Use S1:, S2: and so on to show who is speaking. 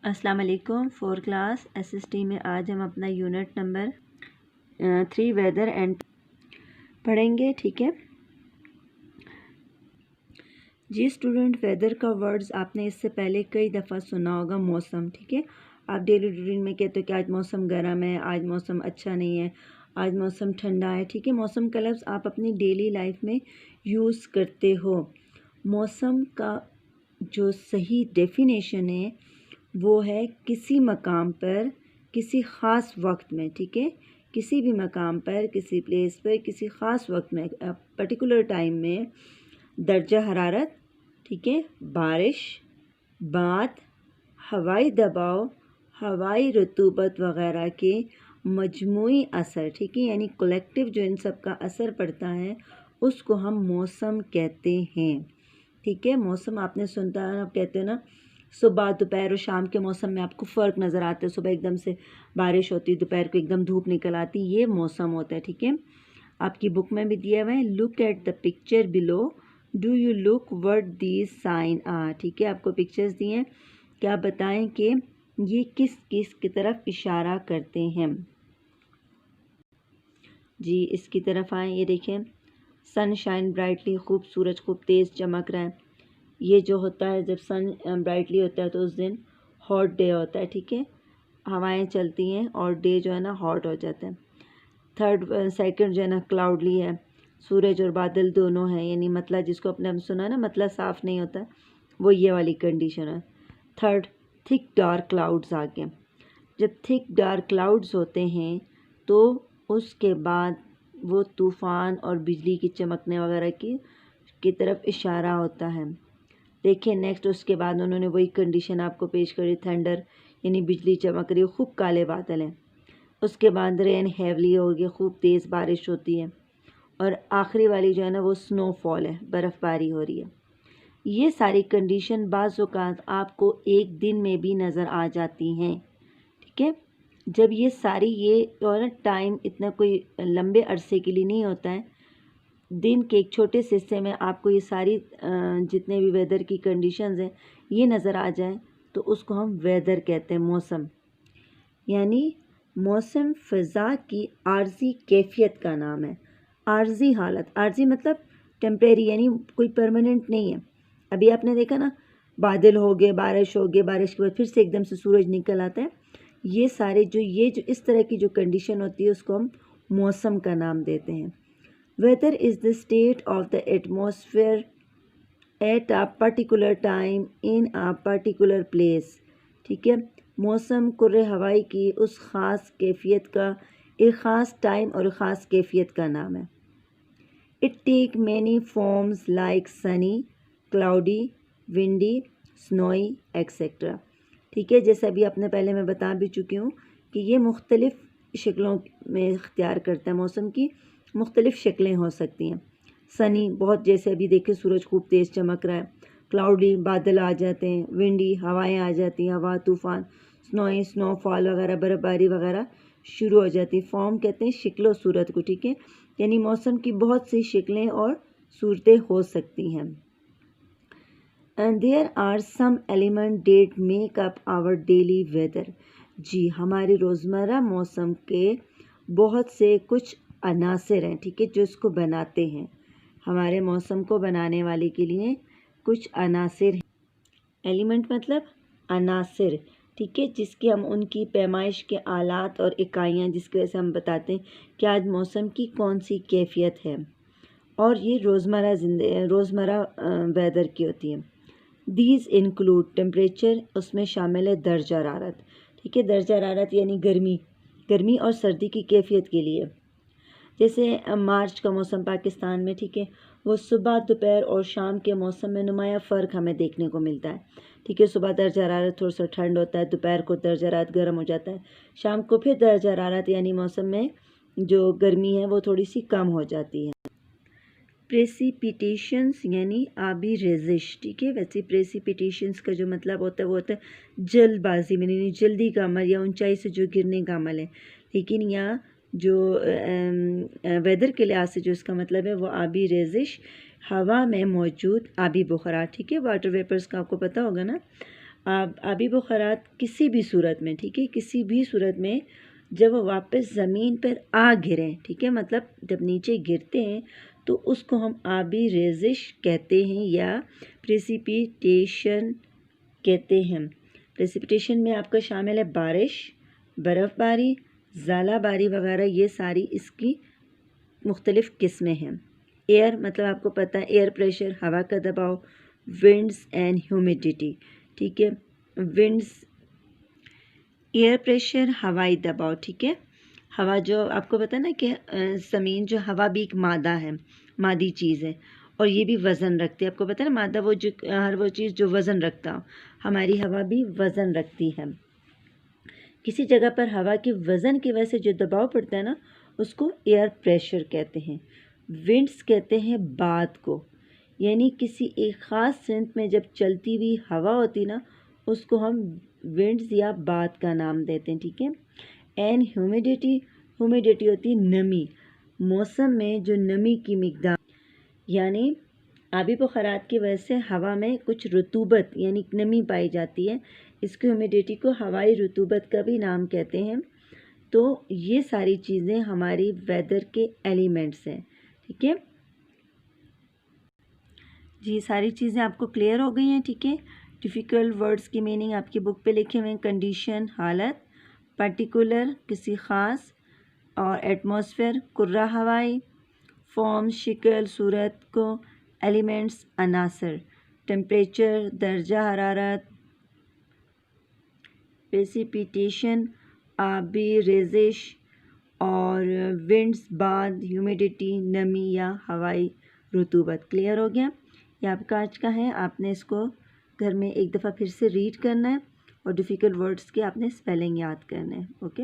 S1: अस्सलाम वालेकुम। 4 class SST में आज हम अपना यूनिट नंबर 3 वेदर एंड पढ़ेंगे। ठीक है जी स्टूडेंट, वेदर का वर्ड्स आपने इससे पहले कई दफ़ा सुना होगा। मौसम, ठीक है, आप डेली रूटीन में कहते हो कि आज मौसम गर्म है, आज मौसम अच्छा नहीं है, आज मौसम ठंडा है। ठीक है, मौसम का लफ्ज़ आप अपनी डेली लाइफ में यूज़ करते हो। मौसम का जो सही डेफिनेशन है वो है किसी मकाम पर किसी ख़ास वक्त में, ठीक है, किसी भी मकाम पर किसी प्लेस पर किसी ख़ास वक्त में पर्टिकुलर टाइम में दर्जा हरारत, ठीक है, बारिश, बात, हवाई दबाव, हवाई रतूबत वग़ैरह के मजमूई असर, ठीक है, यानी कलेक्टिव जो इन सब का असर पड़ता है उसको हम मौसम कहते हैं। ठीक है, मौसम आपने सुनता है, आप कहते हो ना सुबह दोपहर और शाम के मौसम में आपको फ़र्क नज़र आता है। सुबह एकदम से बारिश होती है, दोपहर को एकदम धूप निकल आती, ये मौसम होता है। ठीक है, आपकी बुक में भी दिया हुआ है, look at the picture below, do you look what these sign are. ठीक है, आपको पिक्चर्स दिए हैं, क्या बताएं कि ये किस किस की तरफ इशारा करते हैं। जी इसकी तरफ आएँ, ये देखें, सन शाइन ब्राइटली, खूब सूरज खूब तेज़ चमक रहा है। ये जो होता है जब सन ब्राइटली होता है तो उस दिन हॉट डे होता है। ठीक है, हवाएं चलती हैं और डे जो है ना हॉट हो जाता है। सेकंड जो है ना क्लाउडली है, सूरज और बादल दोनों हैं, यानी मतलब जिसको अपने हम सुना ना मतलब साफ़ नहीं होता, वो ये वाली कंडीशन है। थर्ड, थिक डार्क क्लाउड्स आ गए। जब थिक डार्क क्लाउड्स होते हैं तो उसके बाद वो तूफ़ान और बिजली की चमकने वगैरह की तरफ इशारा होता है। देखिए नेक्स्ट, उसके बाद उन्होंने वही कंडीशन आपको पेश करी, थंडर यानी बिजली चमक रही है, खूब काले बादल हैं। उसके बाद रेन हैवली हो गया, खूब तेज़ बारिश होती है। और आखिरी वाली जो है ना वो स्नोफॉल है, बर्फ़बारी हो रही है। ये सारी कंडीशन बाज़ औक़ात आपको एक दिन में भी नज़र आ जाती हैं। ठीक है, जब ये सारी ये और ना टाइम इतना कोई लंबे अरसे के लिए नहीं होता है, दिन के एक छोटे से हिस्से में आपको ये सारी जितने भी वेदर की कंडीशंस हैं ये नज़र आ जाए तो उसको हम वेदर कहते हैं, मौसम। यानी मौसम फ़ज़ा की आर्जी कैफियत का नाम है। आर्जी हालत, आर्जी मतलब टेम्परेरी, यानी कोई परमानेंट नहीं है। अभी आपने देखा ना, बादल हो गए, बारिश हो गई, बारिश के बाद फिर से एकदम से सूरज निकल आता है। ये सारे जो इस तरह की जो कंडीशन होती है उसको हम मौसम का नाम देते हैं। Weather is the state of the atmosphere at a particular time in a particular place। ठीक है, मौसम कुर्रे हवाई की उस ख़ास कैफियत का एक ख़ास टाइम और ख़ास कैफियत का नाम है। It take many forms like sunny, cloudy, windy, snowy, etc। ठीक है, जैसे अभी अपने पहले मैं बता भी चुकी हूँ कि ये मुख्तलिफ़ शक्लों में इख्तियार करता है, मौसम की मुख्तलिफ़ शक्लें हो सकती हैं। सनी, बहुत जैसे अभी देखिए सूरज खूब तेज़ चमक रहा है। क्लाउडी, बादल आ जाते हैं। विंडी, हवाएं आ जाती हैं, हवा तूफ़ान। स्नोई, स्नोफॉल वगैरह, बर्फ़बारी वगैरह शुरू हो जाती है। फॉर्म कहते हैं शक्ल और सूरत को। ठीक है, यानी मौसम की बहुत सी शक्लें और सूरतें हो सकती हैं। And there are some element that make up our daily weather. जी, हमारे रोज़मर्रा मौसम के बहुत से कुछ अनासिर हैं, ठीक है, जो इसको बनाते हैं। हमारे मौसम को बनाने वाले के लिए कुछ अनासिर हैं। एलिमेंट मतलब अनासिर, ठीक है, जिसकी हम उनकी पैमाइश के आलात और इकाइयाँ जिसकी वजह से हम बताते हैं कि आज मौसम की कौन सी कैफियत है, और ये रोज़मर्रा वेदर की होती है। दीज इंक्लूड टेम्परेचर, उसमें शामिल है दर्जा हरारत। ठीक है, दर्जा हरारत यानी गर्मी और सर्दी की कैफियत के लिए। जैसे मार्च का मौसम पाकिस्तान में, ठीक है, वो सुबह दोपहर और शाम के मौसम में नुमाया फ़र्क हमें देखने को मिलता है। ठीक है, सुबह दर्जा हरारत थोड़ा सा ठंड होता है, दोपहर को दर्जा हरारत गर्म हो जाता है, शाम को फिर दर्जा हरारत यानी मौसम में जो गर्मी है वो थोड़ी सी कम हो जाती है। प्रेसिपिटेशंस यानी आबी रेजिश। ठीक है, वैसे प्रेसिपिटेशंस का जो मतलब होता है वो होता है जल्दबाजी में, यानी जल्दी का अमल या ऊंचाई से जो गिरने का अमल है। लेकिन यहाँ जो वेदर के लिहाज से जो इसका मतलब है वो आबी रेजिश, हवा में मौजूद आबी बुखारात। ठीक है, वाटर वेपर्स का आपको पता होगा ना, आबी बुखारात किसी भी सूरत में, ठीक है, किसी भी सूरत में जब वो वापस ज़मीन पर आ गिरें, ठीक है, मतलब जब नीचे गिरते हैं तो उसको हम आबी रेजिश कहते हैं या प्रेसिपिटेशन कहते हैं। प्रेसिपिटेशन में आपका शामिल है बारिश, बर्फ़बारी, ज़ालाबारी वगैरह, ये सारी इसकी मुख्तलिफ़ किस्में हैं। एयर मतलब आपको पता है एयर प्रेशर, हवा का दबाव, विंड्स एंड ह्यूमिडिटी, ठीक है। विंड्स, एयर प्रेशर, हवाई दबाव, ठीक है। हवा जो आपको पता है ना कि ज़मीन जो हवा भी एक मादा है, मादी चीज़ है और ये भी वज़न रखती है। आपको पता है ना मादा वो जो हर वो चीज़ जो वज़न रखता हो, हमारी हवा भी वज़न रखती है। किसी जगह पर हवा के वज़न की वजह से जो दबाव पड़ता है ना उसको एयर प्रेशर कहते हैं। विंड्स कहते हैं बात को, यानी किसी एक ख़ास सिमत में जब चलती हुई हवा होती ना उसको हम विंड्स या बात का नाम देते हैं, ठीक है। एंड ह्यूमिडिटी, ह्यूमिडिटी होती है नमी, मौसम में जो नमी की मिकदार, यानी आबी बुखारात की वजह से हवा में कुछ रतूबत यानी नमी पाई जाती है, इसको ह्यूमिडिटी को हवाई रतूबत का भी नाम कहते हैं। तो ये सारी चीज़ें हमारी वेदर के एलिमेंट्स हैं, ठीक है जी। सारी चीज़ें आपको क्लियर हो गई हैं, ठीक है। डिफ़िकल्ट वर्ड्स की मीनिंग आपकी बुक पे लिखे हुए हैं। कंडीशन हालत, पर्टिकुलर किसी ख़ास, और एटमॉस्फेयर कुर्रा हवाई, फॉर्म शिकल सूरत को, एलिमेंट्स अनासर, टेम्परेचर दर्जा हरारत, प्रेसिपिटेशन आबी रेजिश, और विंड्स बाद ह्यूमिडिटी नमी या हवाई रतूबत। क्लियर हो गया? ये आपका आज का है। आपने इसको घर में एक दफ़ा फिर से रीड करना है और डिफ़िकल्ट वर्ड्स के आपने स्पेलिंग याद करना है। ओके।